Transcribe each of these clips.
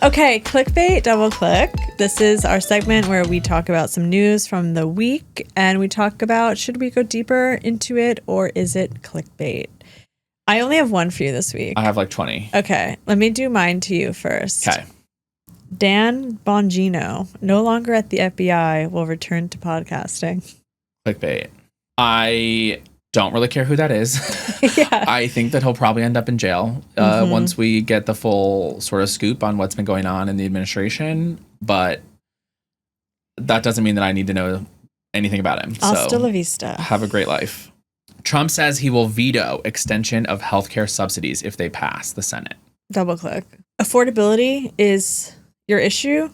Okay, clickbait, double click. This is our segment where we talk about some news from the week and we talk about should we go deeper into it or is it clickbait? I only have one for you this week. I have like 20. Okay, let me do mine to you first. Okay. Dan Bongino, no longer at the FBI, will return to podcasting. Clickbait. I don't really care who that is. Yeah. I think that he'll probably end up in jail once we get the full sort of scoop on what's been going on in the administration. But that doesn't mean that I need to know anything about him. Hasta la vista. Have a great life. Trump says he will veto extension of healthcare subsidies if they pass the Senate. Double click. Affordability is your issue,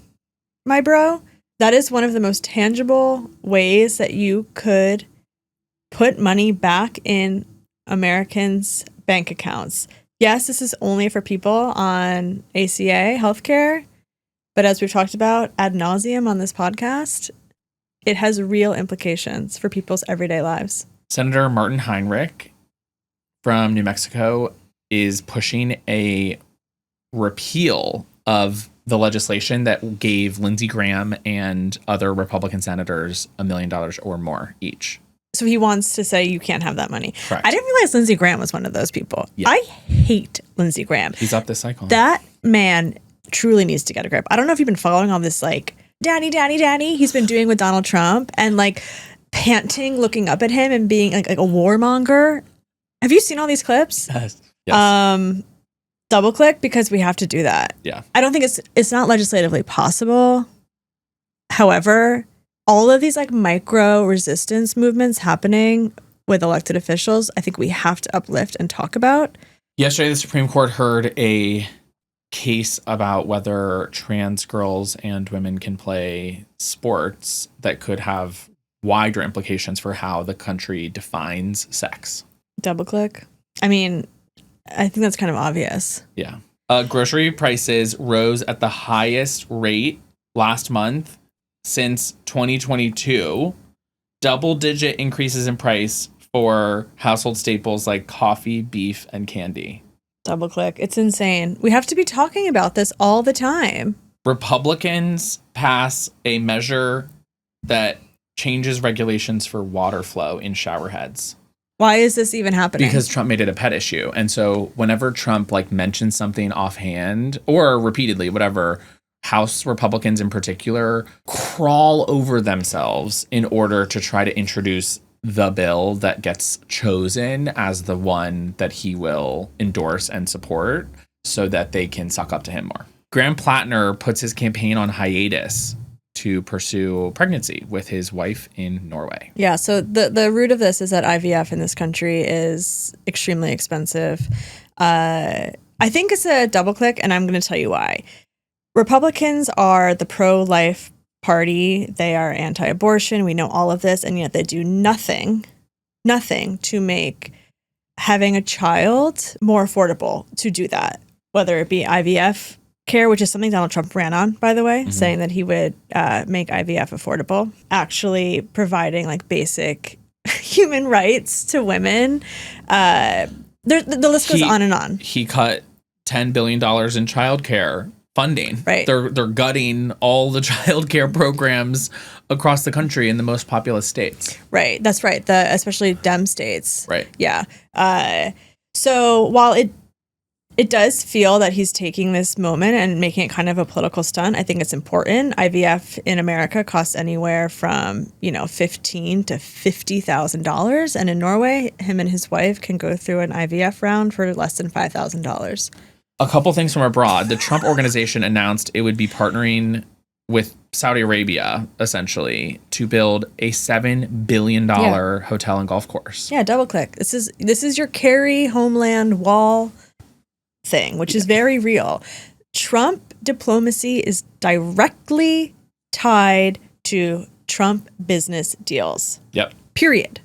my bro. That is one of the most tangible ways that you could put money back in Americans' bank accounts. Yes, this is only for people on ACA healthcare, but as we've talked about ad nauseum on this podcast, it has real implications for people's everyday lives. Senator Martin Heinrich from New Mexico is pushing a repeal of the legislation that gave Lindsey Graham and other Republican senators $1 million or more each. So he wants to say you can't have that money. Correct. I didn't realize Lindsey Graham was one of those people. Yeah. I hate Lindsey Graham. He's up this cycle. That man truly needs to get a grip. I don't know if you've been following all this like, daddy, he's been doing with Donald Trump and like panting, looking up at him and being like a warmonger. Have you seen all these clips? Yes. Double click because we have to do that. Yeah. I don't think it's not legislatively possible. However, all of these like micro resistance movements happening with elected officials, I think we have to uplift and talk about. Yesterday, the Supreme Court heard a case about whether trans girls and women can play sports that could have wider implications for how the country defines sex. Double click. I mean, I think that's kind of obvious. Yeah. Grocery prices rose at the highest rate last month since 2022. Double-digit increases in price for household staples like coffee, beef, and candy. Double click. It's insane. We have to be talking about this all the time. Republicans pass a measure that changes regulations for water flow in shower heads. Why is this even happening? Because Trump made it a pet issue. And so whenever Trump like mentions something offhand or repeatedly, whatever, House Republicans in particular crawl over themselves in order to try to introduce the bill that gets chosen as the one that he will endorse and support so that they can suck up to him more. Graham Plattner puts his campaign on hiatus to pursue pregnancy with his wife in Norway. Yeah, so the root of this is that IVF in this country is extremely expensive. I think it's a double click, and I'm going to tell you why. Republicans are the pro-life party. They are anti-abortion. We know all of this, and yet they do nothing to make having a child more affordable to do that, whether it be IVF care, which is something Donald Trump ran on, by the way, saying that he would make IVF affordable, actually providing like basic human rights to women. The list goes on and on. He cut $10 billion in childcare funding. Right. They're gutting all the childcare programs across the country in the most populous states. Right. That's right. Especially Dem states. Right. Yeah. So while it does feel that he's taking this moment and making it kind of a political stunt, I think it's important. IVF in America costs anywhere from, $15,000 to $50,000. And in Norway, him and his wife can go through an IVF round for less than $5,000. A couple things from abroad. The Trump Organization announced it would be partnering with Saudi Arabia, essentially, to build a $7 billion hotel and golf course. Yeah, double click. This is your Kerry Homeland Wall thing, which is very real. Trump diplomacy is directly tied to Trump business deals. Yep. Period.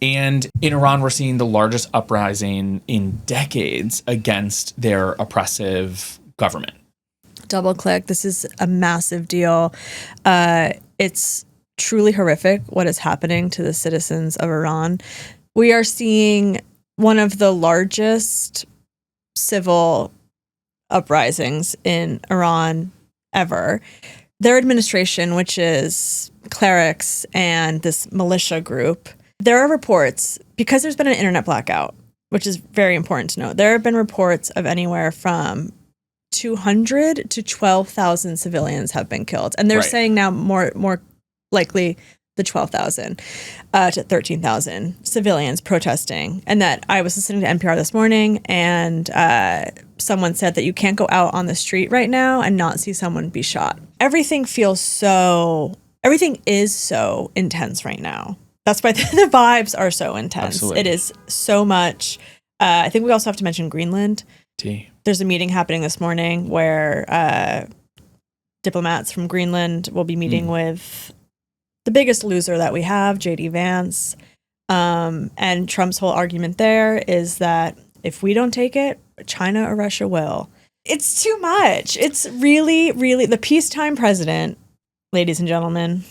And in Iran, we're seeing the largest uprising in decades against their oppressive government. Double click. This is a massive deal. It's truly horrific what is happening to the citizens of Iran. We are seeing one of the largest civil uprisings in Iran ever. Their administration, which is clerics and this militia group, there are reports, because there's been an internet blackout, which is very important to note. There have been reports of anywhere from 200 to 12,000 civilians have been killed. And they're saying now more likely the 12,000 to 13,000 civilians protesting. And that I was listening to NPR this morning, and someone said that you can't go out on the street right now and not see someone be shot. Everything is so intense right now. That's why the vibes are so intense. Absolutely. It is so much. I think we also have to mention Greenland. There's a meeting happening this morning where diplomats from Greenland will be meeting with the biggest loser that we have, J.D. Vance. And Trump's whole argument there is that if we don't take it, China or Russia will. It's too much. It's really, really the peacetime president, ladies and gentlemen,